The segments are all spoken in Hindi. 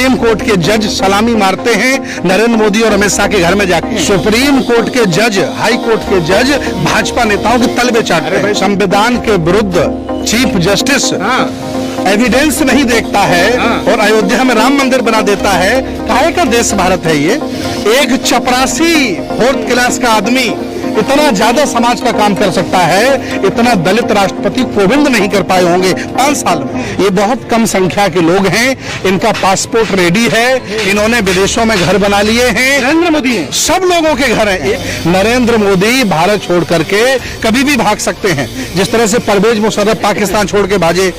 सुप्रीम कोर्ट के जज सलामी मारते हैं नरेंद्र मोदी और अमित शाह के घर में जाकर। सुप्रीम कोर्ट के जज, हाई कोर्ट के जज भाजपा नेताओं के तलबे चाट रहे हैं। संविधान के विरुद्ध चीफ जस्टिस एविडेंस नहीं देखता है और अयोध्या में राम मंदिर बना देता है। काहे का देश भारत है ये? एक चपरासी 4th क्लास का आदमी इतना ज्यादा समाज का काम कर सकता है, इतना दलित राष्ट्रपति कोविंद नहीं कर पाए होंगे 5 साल में। ये बहुत कम संख्या के लोग हैं, इनका पासपोर्ट रेडी है, इन्होंने विदेशों में घर बना लिए हैं। नरेंद्र मोदी है, सब लोगों के घर हैं। नरेंद्र मोदी भारत छोड़ करके कभी भी भाग सकते हैं, जिस तरह से परवेज मुशर्रफ पाकिस्तान छोड़ के भागे,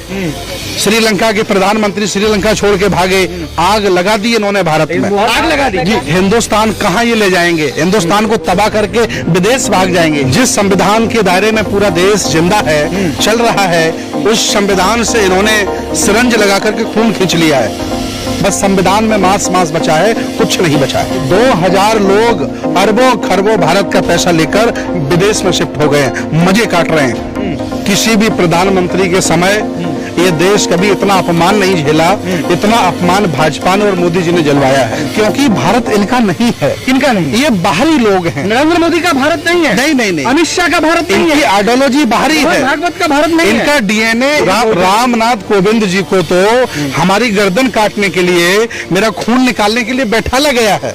श्रीलंका के प्रधानमंत्री श्रीलंका छोड़ के भागे, आग लगा दी इन्होंने भारत में, आग लगा दी जी। हिंदुस्तान कहाँ ये ले जाएंगे? हिंदुस्तान को तबाह करके विदेश भाग जाएंगे। जिस संविधान के दायरे में पूरा देश जिंदा है, चल रहा है, उस संविधान से इन्होंने सिरंज लगा करके खून खींच लिया है। बस संविधान में मांस बचा है, कुछ नहीं बचा है। 2000 लोग अरबों खरबों भारत का पैसा लेकर विदेश में शिफ्ट हो गए हैं, मजे काट रहे हैं। किसी भी प्रधानमंत्री के समय ये देश कभी इतना अपमान नहीं झेला, इतना अपमान भाजपा ने और मोदी जी ने जलवाया है, क्योंकि भारत इनका नहीं है। इनका नहीं, ये बाहरी लोग हैं। नरेंद्र मोदी का भारत नहीं है। नहीं, अमित शाह का भारत नहीं है। इनकी आइडियोलॉजी बाहरी है, भागवत का भारत नहीं है। इनका डीएनए रामनाथ कोविंद जी को तो हमारी गर्दन काटने के लिए, मेरा खून निकालने के लिए बैठाला गया है,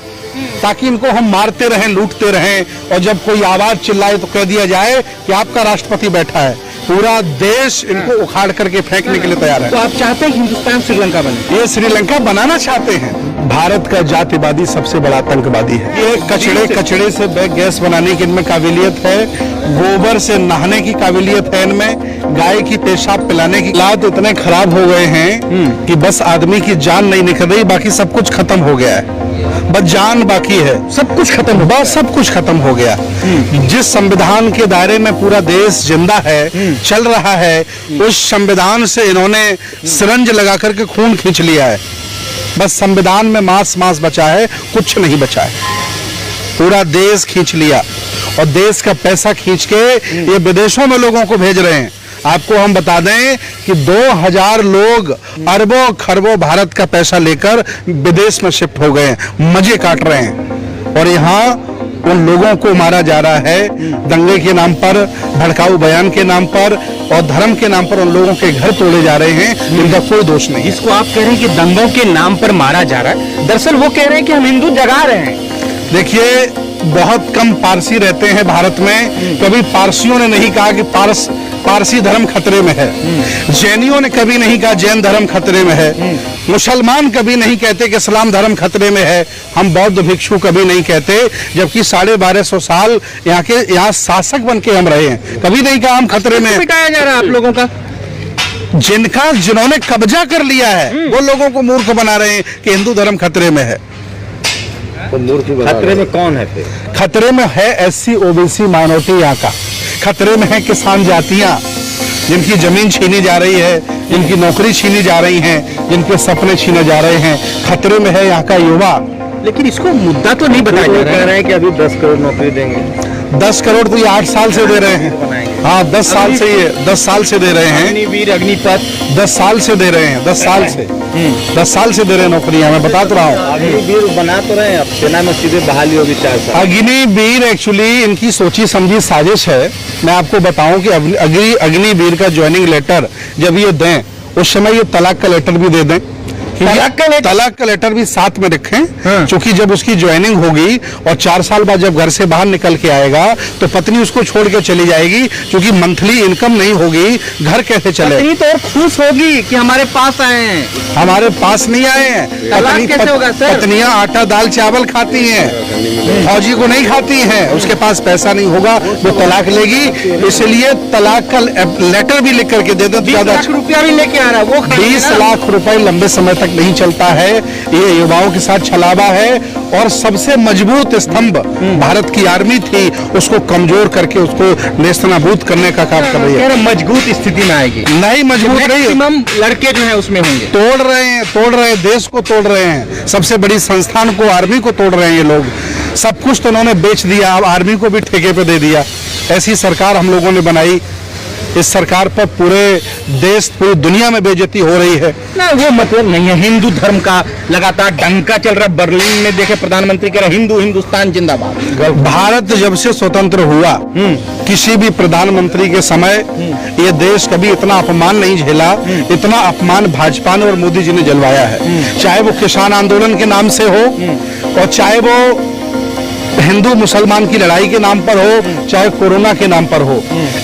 ताकि इनको हम मारते रहें, लूटते रहें, और जब कोई आवाज चिल्लाए तो कह दिया जाए कि आपका राष्ट्रपति बैठा है। पूरा देश इनको उखाड़ करके फेंकने के लिए तैयार है। तो आप चाहते हैं कि हिंदुस्तान श्रीलंका बने? ये श्रीलंका बनाना चाहते हैं। भारत का जातिवादी सबसे बड़ा आतंकवादी है। ये कचड़े से गैस बनाने की इनमें काबिलियत है, गोबर से नहाने की काबिलियत है इनमें, गाय की पेशाब पिलाने की। हालात इतने खराब हो गए हैं कि बस आदमी की जान नहीं निकल रही, बाकी सब कुछ खत्म हो गया है। बस जान बाकी है, सब कुछ खत्म, बस सब कुछ खत्म हो गया। जिस संविधान के दायरे में पूरा देश जिंदा है, चल रहा है, उस संविधान से इन्होंने सिरंज लगा करके खून खींच लिया है। बस संविधान में मांस बचा है, कुछ नहीं बचा है। पूरा देश खींच लिया और देश का पैसा खींच के ये विदेशों में लोगों को भेज रहे हैं। आपको हम बता दें कि 2000 लोग अरबों खरबों भारत का पैसा लेकर विदेश में शिफ्ट हो गए हैं, मजे काट रहे हैं। और यहाँ उन लोगों को मारा जा रहा है दंगे के नाम पर, भड़काऊ बयान के नाम पर और धर्म के नाम पर। उन लोगों के घर तोड़े जा रहे हैं, इनका कोई दोष नहीं। इसको आप कह रहे हैं कि दंगों के नाम पर मारा जा रहा है, दरअसल वो कह रहे हैं कि हम हिंदू जगा रहे हैं। देखिए, बहुत कम पारसी रहते हैं भारत में। कभी पारसियों ने नहीं कहा कि पारसी धर्म खतरे में है, जैनियों ने कभी नहीं कहा जैन धर्म खतरे में है, मुसलमान कभी नहीं कहते कि इस्लाम धर्म खतरे में है, हम बौद्ध भिक्षु कभी नहीं कहते, जबकि 1250 साल यहाँ शासक बन के हम रहे हैं, कभी नहीं कहा हम खतरे में। मिटाया जा रहा है आप लोगों का? जिन्होंने कब्जा कर लिया है वो लोगों को मूर्ख बना रहे हैं कि हिंदू धर्म खतरे में है। तो खतरे में कौन है फिर? खतरे में है SC OBC माइनॉरिटी, यहाँ का खतरे में है किसान जातियां, जिनकी जमीन छीनी जा रही है, जिनकी नौकरी छीनी जा रही हैं, जिनके सपने छीने जा रहे हैं। खतरे में है यहाँ का युवा। लेकिन इसको मुद्दा तो नहीं बताया जा रहा है। कह रहे हैं कि अभी 10 करोड़ नौकरी देंगे। 10 करोड़ तो ये 8 साल से दे रहे हैं। हाँ, 10 साल से, ये 10 साल से दे रहे हैं। अग्निवीर, अग्निपथ 10 साल से दे रहे हैं, 10 साल से 10 साल से दे रहे हैं नौकरियां। मैं बता तो रहा हूँ, अग्निवीर बना तो रहे हैं, अब सेना में सीधे बहाली होगी 4 साल। अग्निवीर एक्चुअली इनकी सोची समझी साजिश है। मैं आपको बताऊं कि अग्निवीर का ज्वाइनिंग लेटर जब ये दें, उस समय ये तलाक का लेटर भी दे दें। तलाक का लेटर भी साथ में रखें, क्योंकि जब उसकी ज्वाइनिंग होगी और 4 साल बाद जब घर से बाहर निकल के आएगा तो पत्नी उसको छोड़ के चली जाएगी, क्योंकि मंथली इनकम नहीं होगी, घर कैसे चले? पत्नी तो खुश होगी कि हमारे पास आए हैं। हमारे पास नहीं आए हैं। तलाक कैसे होगा सर? पत्नियां आटा दाल चावल खाती हैं, फौजी को नहीं खाती हैं। उसके पास पैसा नहीं होगा, वो तलाक लेगी। इसलिए तलाक का लेटर भी लिख करके दे दो। 20 लाख रुपया भी लेके आ रहा है वो। 20 लाख रुपए लंबे समय तक नहीं चलता है। ये युवाओं के साथ छलावा है और सबसे मजबूत स्तंभ भारत की आर्मी थी, उसको कमजोर करके उसको नेस्तनाबूद करने का काम कर रही है। मजबूत स्थिति में आएगी नहीं, मजबूत नहीं। लड़के जो है उसमें होंगे। तोड़ रहे हैं, देश को तोड़ रहे हैं, सबसे बड़ी संस्थान को, आर्मी को तोड़ रहे हैं ये लोग। सब कुछ तो उन्होंने बेच दिया, अब आर्मी को भी ठेके पे दे दिया। ऐसी सरकार हम लोगों ने बनाई। इस सरकार पर पूरे देश पूरी दुनिया में बेइज्जती हो रही है। ना वो मतलब नहीं है, हिंदू धर्म का लगातार डंका चल रहा है। बर्लिन में देखे प्रधानमंत्री कह रहे हिंदू हिंदुस्तान जिंदाबाद। भारत जब से स्वतंत्र हुआ किसी भी प्रधानमंत्री के समय ये देश कभी इतना अपमान नहीं झेला। इतना अपमान भाजपा ने और मोदी जी ने जलवाया है, चाहे वो किसान आंदोलन के नाम से हो और चाहे वो हिंदू मुसलमान की लड़ाई के नाम पर हो, चाहे कोरोना के नाम पर हो।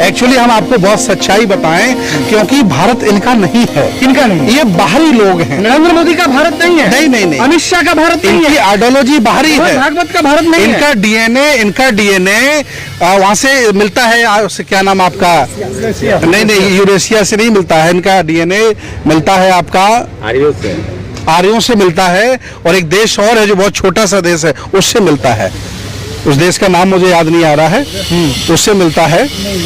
एक्चुअली हम आपको बहुत सच्चाई बताएं, क्योंकि भारत इनका नहीं है। इनका नहीं, ये बाहरी लोग हैं। नरेंद्र मोदी का भारत नहीं है। नहीं। अमित शाह का भारत नहीं इनकी है। आइडियोलॉजी बाहरी है। भागवत का भारत नहीं है। इनका डीएनए वहां से मिलता है। क्या नाम आपका? नहीं, यूरेशिया से नहीं मिलता है। इनका डीएनए मिलता है आपका आर्यों से मिलता है, और एक देश और है जो बहुत छोटा सा देश है, उससे मिलता है। उस देश का नाम मुझे याद नहीं आ रहा है, तो उससे मिलता है।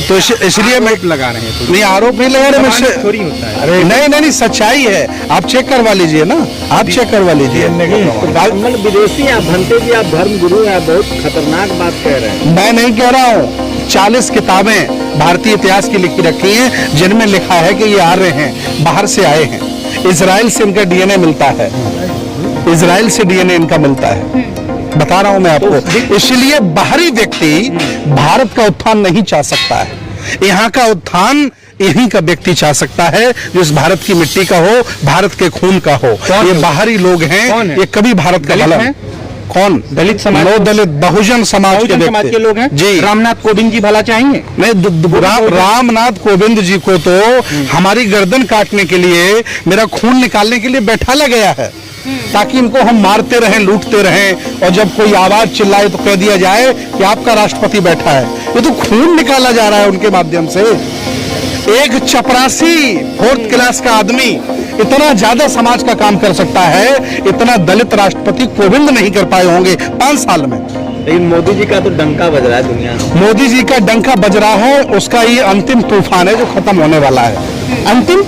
तो इसलिए मैं लगा रहे हैं। नहीं, आरोप नहीं लगा रहे मुझसे। थोड़ी होता है। अरे नहीं, सच्चाई है। आप चेक करवा लीजिए ना, आप चेक करवा लीजिए। विदेशी आप भंते जी, आप धर्म गुरु हैं, आप बहुत खतरनाक बात कह रहे हैं। मैं नहीं कह रहा हूँ। 40 किताबें भारतीय इतिहास की लिखी रखी हैं, जिनमें लिखा है कि ये आर्य हैं, बाहर से आए हैं। इजराइल से इनका डीएनए मिलता है। इजराइल से डीएनए इनका मिलता है, बता रहा हूं मैं आपको। इसलिए बाहरी व्यक्ति भारत का उत्थान नहीं चाह सकता है। यहाँ का उत्थान यहीं का व्यक्ति चाह सकता है जो इस भारत की मिट्टी का हो, भारत के खून का हो। ये बाहरी लोग हैं, ये कभी भारत का भला। कौन? दलित समाज, दलित बहुजन समाज के लोग हैं जी। रामनाथ कोविंद जी भला चाहेंगे? नहीं, रामनाथ कोविंद जी को तो हमारी गर्दन काटने के लिए, मेरा खून निकालने के लिए बैठाला गया है, ताकि इनको हम मारते रहें, लूटते रहें, और जब कोई आवाज चिल्लाए तो कह दिया जाए कि आपका राष्ट्रपति बैठा है। ये तो खून निकाला जा रहा है उनके माध्यम से। एक चपरासी 4th क्लास का आदमी इतना ज्यादा समाज का काम कर सकता है, इतना दलित राष्ट्रपति कोविंद नहीं कर पाए होंगे 5 साल में। लेकिन मोदी जी का तो डंका बज रहा है दुनिया में। मोदी जी का डंका बज रहा है, उसका ये अंतिम तूफान है जो खत्म होने वाला है। अंतिम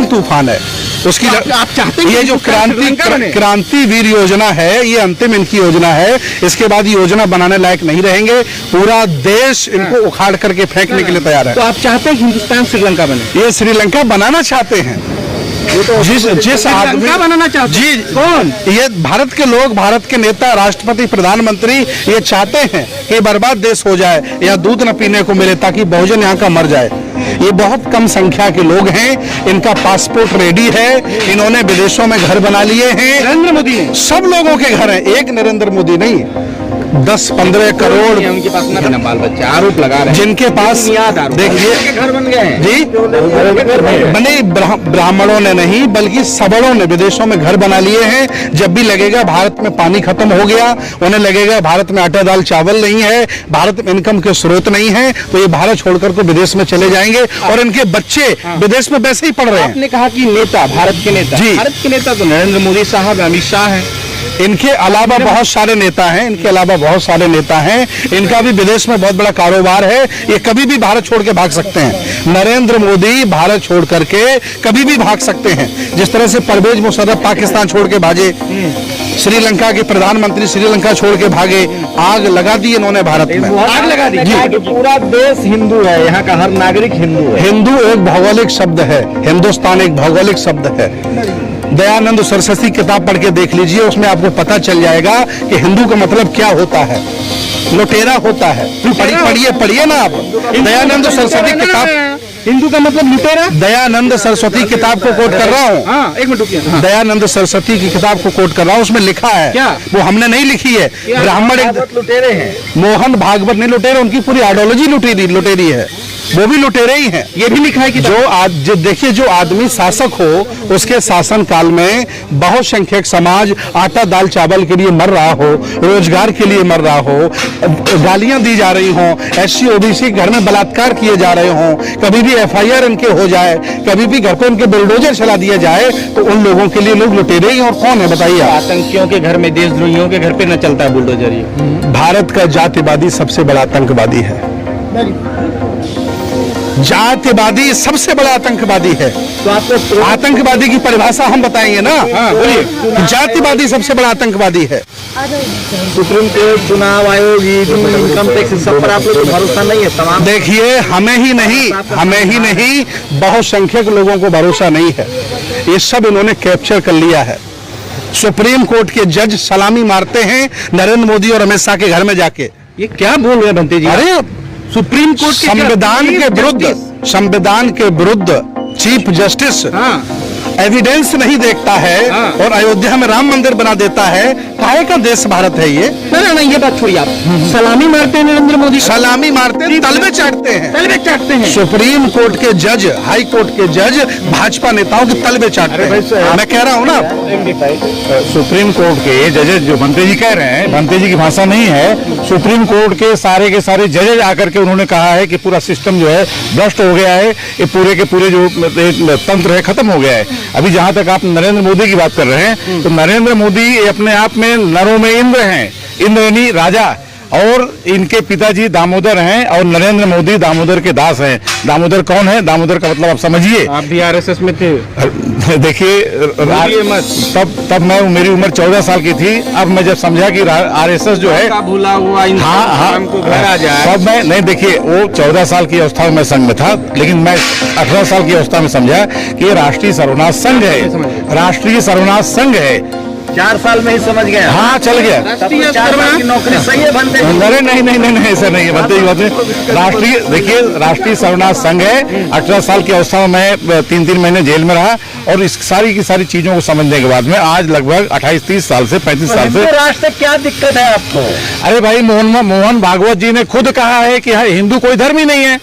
तूफान है उसकी। आप चाहते हैं ये जो क्रांतिवीर योजना है, ये अंतिम इनकी योजना है। इसके बाद योजना बनाने लायक नहीं रहेंगे। पूरा देश इनको उखाड़ करके फेंकने के लिए तैयार है। तो आप चाहते हैं हिंदुस्तान श्रीलंका बने? ये श्रीलंका बनाना चाहते हैं। जिस आदमी बनाना चाहते जी, कौन? ये भारत के लोग, भारत के नेता, राष्ट्रपति, प्रधानमंत्री ये चाहते हैं कि बर्बाद देश हो जाए, यहाँ दूध न पीने को मिले, ताकि बहुजन यहाँ का मर जाए। ये बहुत कम संख्या के लोग हैं, इनका पासपोर्ट रेडी है, इन्होंने विदेशों में घर बना लिए हैं। नरेंद्र मोदी ने सब लोगों के घर हैं, एक नरेंद्र मोदी नहीं। 10-15 करोड़ उनके पास ना बाल बच्चे, आरोप लगा रहे हैं। जिनके पास देखिए घर बन गए हैं जी, बने ब्राह्मणों ने नहीं बल्कि सबड़ों ने विदेशों में घर बना लिए हैं। जब भी लगेगा भारत में पानी खत्म हो गया, उन्हें लगेगा भारत में आटा दाल चावल नहीं है, भारत में इनकम के स्रोत नहीं है, तो ये भारत छोड़कर के विदेश में चले जाएंगे, और इनके बच्चे विदेश में वैसे ही पढ़ रहे हैं। आपने कहा कि नेता, भारत के नेता जी, भारत के नेता तो नरेंद्र मोदी साहब, अमित शाह है। इनके अलावा बहुत सारे नेता हैं, इनका भी विदेश में बहुत बड़ा कारोबार है। ये कभी भी भारत छोड़ के भाग सकते हैं। नरेंद्र मोदी भारत छोड़ करके कभी भी भाग सकते हैं। जिस तरह से परवेज मुशर्रफ पाकिस्तान छोड़ के भागे, श्रीलंका के प्रधानमंत्री श्रीलंका छोड़ के भागे, आग लगा दी इन्होंने भारत में। आग लगा दी कि पूरा देश हिंदू है, यहाँ का हर नागरिक हिंदू है। हिंदू एक भौगोलिक शब्द है, हिंदुस्तान एक भौगोलिक शब्द है। दयानंद सरस्वती किताब पढ़ के देख लीजिए, उसमें आपको पता चल जाएगा कि हिंदू का मतलब क्या होता है। लुटेरा होता है। पढ़िए ना आप दयानंद सरस्वती किताब। हिंदू का मतलब लुटेरा। दयानंद सरस्वती किताब को कोट कर रहा हूँ। एक मिनट रुकिए। दयानंद सरस्वती की किताब को कोट कर रहा हूँ, उसमें लिखा है क्या? वो हमने नहीं लिखी है। ब्राह्मण लुटेरे हैं। मोहन भागवत नहीं लुटेरे, उनकी पूरी आइडियोलॉजी लुटेरी है, वो भी लुटेरे ही हैं। ये भी लिखा है कि जो देखिए, जो आदमी शासक हो, उसके शासन काल में बहुसंख्यक समाज आटा दाल चावल के लिए मर रहा हो, रोजगार के लिए मर रहा हो, गालियां दी जा रही हों, SC OBC घर में बलात्कार किए जा रहे हों, कभी भी FIR इनके हो जाए, कभी भी घर पे इनके बुलडोजर चला दिया जाए, तो उन लोगों के लिए लोग लुटेरे ही। और कौन है बताइए? आतंकियों के घर में, देशद्रोहियों के घर पे न चलता है बुलडोजर। ये भारत का जातिवादी सबसे बड़ा आतंकवादी है। जातिवादी सबसे बड़ा आतंकवादी है। तो आपको आतंकवादी की परिभाषा हम बताएंगे ना। हाँ, बोलिए। जातिवादी सबसे बड़ा आतंकवादी है। सुप्रीम कोर्ट, चुनाव आयोग, इनकम टैक्स, सब पर आप लोग को भरोसा नहीं है? तमाम देखिए, हमें ही नहीं बहुसंख्यक लोगों को भरोसा नहीं है। ये सब इन्होंने कैप्चर कर लिया है। सुप्रीम कोर्ट के जज सलामी मारते हैं नरेंद्र मोदी और अमित शाह के घर में जाके। ये क्या बोल रहे हैं बनते जी? अरे सुप्रीम कोर्ट के संविधान के विरुद्ध चीफ जस्टिस एविडेंस नहीं देखता है और अयोध्या में राम मंदिर बना देता है। काहे का देश भारत है ये? नहीं, ये बात छोड़िए आप। सलामी मारते हैं नरेंद्र मोदी, सलामी मारते हैं, तलवे चाटते हैं। सुप्रीम कोर्ट के जज, हाई कोर्ट के जज भाजपा नेताओं के तलवे चाटते हैं। मैं कह रहा हूँ ना, सुप्रीम कोर्ट के जजेज जो बनते जी कह रहे हैं, बनते जी की भाषा नहीं है। सुप्रीम कोर्ट के सारे जजेज आकर के उन्होंने कहा है कि पूरा सिस्टम जो है भ्रष्ट हो गया है, ये पूरे के पूरे जो तंत्र है खत्म हो गया है। अभी जहां तक आप नरेंद्र मोदी की बात कर रहे हैं, तो नरेंद्र मोदी अपने आप में नरों में इंद्र हैं, इंद्र यानी राजा, और इनके पिताजी दामोदर हैं और नरेंद्र मोदी दामोदर के दास हैं। दामोदर कौन है? दामोदर का मतलब आप समझिए। आप भी आरएसएस में थे? देखिए, तब मैं मेरी उम्र 14 साल की थी। अब मैं जब समझा कि आरएसएस जो है भूला हुआ को घर आ जाए, तब मैं नहीं, देखिए, वो 14 साल की अवस्था में मैं संघ में था, लेकिन मैं 18 साल की अवस्था में समझा कि ये राष्ट्रीय सर्वनाश संघ है, राष्ट्रीय सर्वनाश संघ है। 4 साल में ही समझ गए? हाँ, चल गया। नौकरी सही है बनते? अरे नहीं, ऐसा नहीं है बनते जी। राष्ट्रीय, देखिए, राष्ट्रीय सर्वनाश संघ है। 18 साल की अवस्था में मैं 3 महीने जेल में रहा, और इस सारी की सारी चीजों को समझने के बाद में आज लगभग 28-30 साल से 35 साल से राष्ट्र क्या दिक्कत है आपको? अरे भाई, मोहन भागवत जी ने खुद कहा है कि हिंदू कोई धर्म ही नहीं है।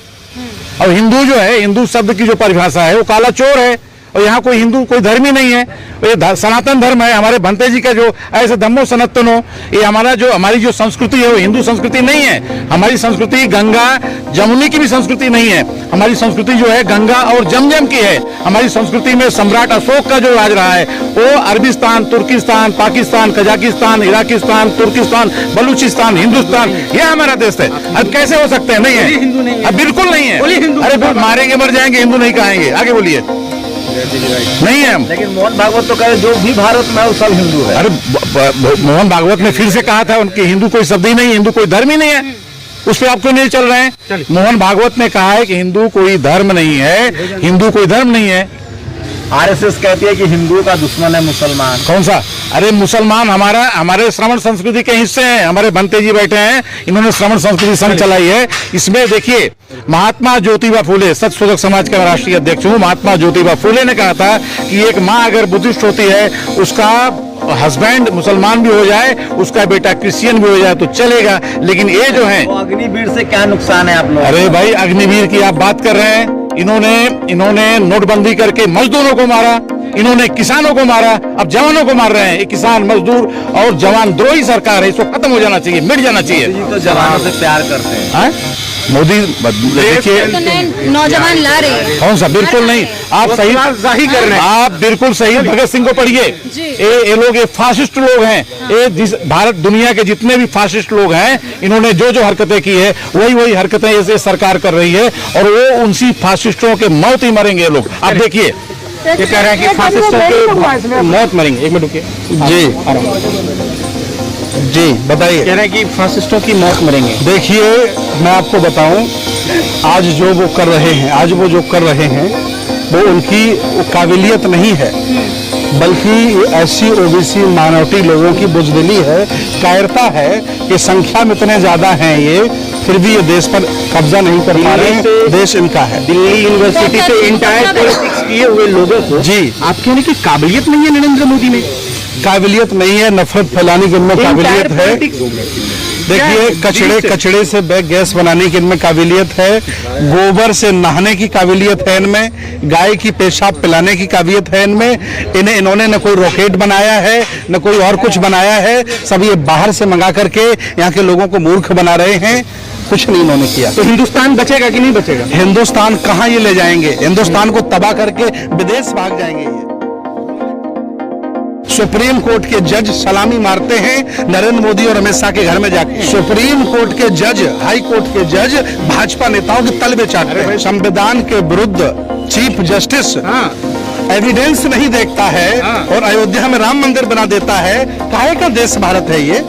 और हिंदू जो है, हिंदू शब्द की जो परिभाषा है वो काला चोर है, और यहाँ कोई हिंदू कोई धर्म ही नहीं है। ये सनातन धर्म है। हमारे भंते जी का जो ऐसे धम्मो सनातनो, ये हमारी जो संस्कृति है वो हिंदू संस्कृति नहीं है। हमारी संस्कृति गंगा जमुनी की भी संस्कृति नहीं है। हमारी संस्कृति जो है गंगा और जमजम की है। हमारी संस्कृति में सम्राट अशोक का जो राज रहा है वो अरबिस्तान, तुर्किस्तान, पाकिस्तान, कजाकिस्तान, इराकिस्तान, तुर्किस्तान, बलूचिस्तान, हिंदुस्तान, ये हमारा देश है। अब कैसे हो सकते हैं? नहीं है, अब बिल्कुल नहीं है। अरे मारेंगे मर जाएंगे, हिंदू नहीं कहेंगे। आगे बोलिए। नहीं है हम। लेकिन मोहन भागवत तो कहे जो भी भारत में है वो सब हिंदू है। अरे मोहन भागवत ने फिर से कहा था उनके हिंदू कोई शब्द ही नहीं, हिंदू कोई धर्म ही नहीं है। उस पर आप क्यों नहीं चल रहे हैं? मोहन भागवत ने कहा है कि हिंदू कोई धर्म नहीं है, हिंदू कोई धर्म नहीं है। आरएसएस कहती है कि हिंदुओं का दुश्मन है मुसलमान। कौन सा? अरे मुसलमान हमारे श्रवण संस्कृति के हिस्से हैं। हमारे बनते जी बैठे हैं, इन्होंने श्रवण संस्कृति संघ चलाई है। इसमें देखिए, महात्मा ज्योतिबा फूले, सत्यशोधक समाज का राष्ट्रीय अध्यक्ष हूँ। महात्मा ज्योतिबा फूले ने कहा था कि एक माँ अगर बुद्धिस्ट होती है, उसका हस्बैंड मुसलमान भी हो जाए, उसका बेटा क्रिश्चियन भी हो जाए तो चलेगा, लेकिन ये जो है। तो अग्निवीर से क्या नुकसान है आप लोग? अरे भाई, अग्निवीर की आप बात कर रहे हैं। इन्होंने नोटबंदी करके मजदूरों को मारा, इन्होंने किसानों को मारा, अब जवानों को मार रहे हैं। ये किसान, मजदूर और जवान द्रोही सरकार है, इसको खत्म हो जाना चाहिए, मिट जाना चाहिए। तो जवानों से प्यार करते हैं। मोदी देखिए, नौजवान ला रहे हैं। कौन सा? बिल्कुल नहीं। आप सही कर रहे हैं। आप बिल्कुल सही भगत सिंह को पढ़िए। ये लोग, ये फासिस्ट लोग हैं। ये भारत दुनिया के जितने भी फासिस्ट लोग हैं, इन्होंने जो हरकतें की है वही हरकतें ये सरकार कर रही है, और वो उनसी फासिस्टों के मौत ही मरेंगे ये लोग। आप देखिए, ये कह रहे हैं कि फासिस्टों के मौत मरेंगे। एक मिनट रुकिए जी, बताइए। कह रहे हैं कि फासिस्टों की मौत मरेंगे। देखिए, मैं आपको बताऊं, आज जो वो कर रहे हैं वो उनकी काबिलियत नहीं है, बल्कि ऐसी ओबीसी माइनॉरिटी लोगों की बुजदिली है, कायरता है कि संख्या में इतने ज्यादा हैं ये, फिर भी ये देश पर कब्जा नहीं कर पा रहे हैं। देश इनका है। दिल्ली यूनिवर्सिटी से इंटायर पॉलिटिक्स किए हुए लोगों को जी, आप कहने की काबिलियत नहीं है नरेंद्र मोदी में? काबिलियत नहीं है, नफरत फैलाने की इनमें काबिलियत है। देखिए, कचड़े से गैस बनाने की इनमें काबिलियत है, गोबर से नहाने की काबिलियत है इनमें, गाय की पेशाब पिलाने की काबिलियत है इनमें। इन्होंने न कोई रॉकेट बनाया है, न कोई और कुछ बनाया है, सब ये बाहर से मंगा करके यहाँ के लोगों को मूर्ख बना रहे हैं। कुछ नहीं इन्होंने किया। तो हिंदुस्तान बचेगा कि नहीं बचेगा? हिंदुस्तान कहाँ ये ले जाएंगे? हिंदुस्तान को तबाह करके विदेश भाग जाएंगे ये। सुप्रीम कोर्ट के जज सलामी मारते हैं नरेंद्र मोदी और अमित शाह के घर में जाके। सुप्रीम कोर्ट के जज, हाई कोर्ट के जज भाजपा नेताओं के तलबे चाटते हैं। संविधान के विरुद्ध चीफ जस्टिस एविडेंस नहीं देखता है और अयोध्या में राम मंदिर बना देता है। काहे का देश भारत है ये?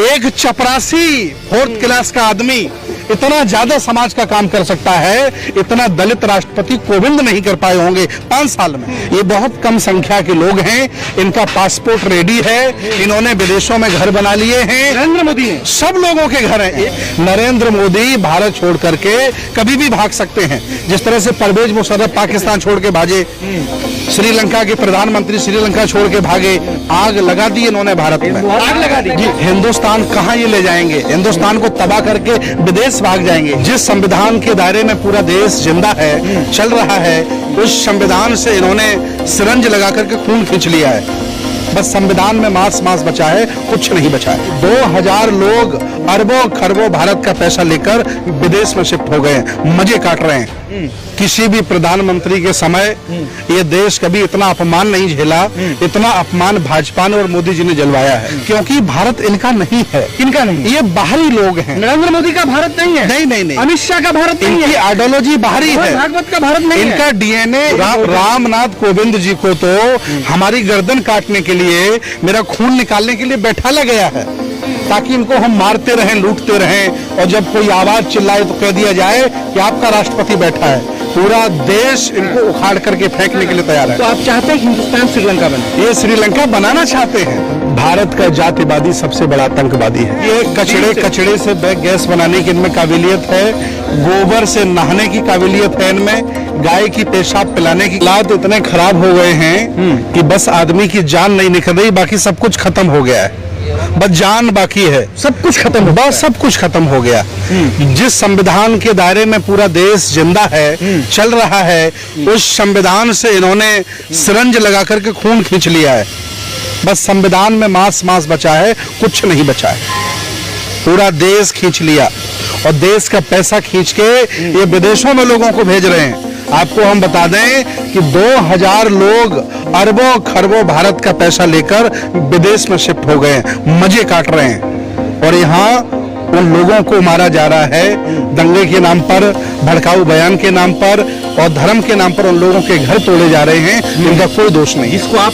एक चपरासी 4th क्लास का आदमी इतना ज्यादा समाज का काम कर सकता है, इतना दलित राष्ट्रपति कोविंद नहीं कर पाए होंगे 5 साल में। ये बहुत कम संख्या के लोग हैं, इनका पासपोर्ट रेडी है, इन्होंने विदेशों में घर बना लिए हैं। नरेंद्र मोदी ने सब लोगों के घर हैं। नरेंद्र मोदी भारत छोड़ करके कभी भी भाग सकते हैं, जिस तरह से परवेज मुशर्रफ पाकिस्तान छोड़ के भागे, श्रीलंका के प्रधानमंत्री श्रीलंका छोड़ के भागे, आग लगा दी इन्होंने भारत में। आग लगा दी जी, हिंदुस्तान कहाँ ये ले जाएंगे? हिंदुस्तान को तबाह करके विदेश भाग जाएंगे। जिस संविधान के दायरे में पूरा देश जिंदा है, चल रहा है, उस संविधान से इन्होंने सिरंज लगा करके खून खींच लिया है। बस संविधान में मांस बचा है, कुछ नहीं बचा है। 2000 लोग अरबों खरबों भारत का पैसा लेकर विदेश में शिफ्ट हो गए, मजे काट रहे हैं। किसी भी प्रधानमंत्री के समय ये देश कभी इतना अपमान नहीं झेला, इतना अपमान भाजपा ने और मोदी जी ने जलवाया है। क्योंकि भारत इनका नहीं है। इनका नहीं, ये बाहरी लोग हैं। नरेंद्र मोदी का भारत नहीं है। नहीं। अमित शाह का भारत नहीं इनकी है। आइडियोलॉजी बाहरी है। भागवत का भारत नहीं है। इनका डीएनए रामनाथ कोविंद जी को तो हमारी गर्दन काटने के लिए, मेरा खून निकालने के लिए बैठाला गया है, ताकि इनको हम मारते रहें, लूटते रहें, और जब कोई आवाज चिल्लाए तो कह दिया जाए कि आपका राष्ट्रपति बैठा है। पूरा देश इनको उखाड़ करके फेंकने के लिए तैयार है। तो आप चाहते हैं कि हिंदुस्तान श्रीलंका बने? ये श्रीलंका बनाना चाहते हैं। भारत का जातिवादी सबसे बड़ा आतंकवादी है। ये कचड़े से गैस बनाने की इनमें काबिलियत है, गोबर से नहाने की काबिलियत है इनमें, गाय की पेशाब पिलाने की। हालात इतने खराब हो गए हैं कि बस आदमी की जान नहीं निकल रही, बाकी सब कुछ खत्म हो गया है। बस जान बाकी है, सब कुछ खत्म, बस सब कुछ खत्म हो गया। जिस संविधान के दायरे में पूरा देश जिंदा है, चल रहा है, उस संविधान से इन्होंने सिरंज लगा करके खून खींच लिया है। बस संविधान में मांस बचा है, कुछ नहीं बचा है। पूरा देश खींच लिया और देश का पैसा खींच के ये विदेशों में लोगों को भेज रहे हैं। आपको हम बता दें कि 2000 लोग अरबों खरबों भारत का पैसा लेकर विदेश में शिफ्ट हो गए, मजे काट रहे हैं। और यहाँ उन लोगों को मारा जा रहा है दंगे के नाम पर, भड़काऊ बयान के नाम पर और धर्म के नाम पर। उन लोगों के घर तोड़े जा रहे हैं, इनका कोई दोष नहीं। जिसको आप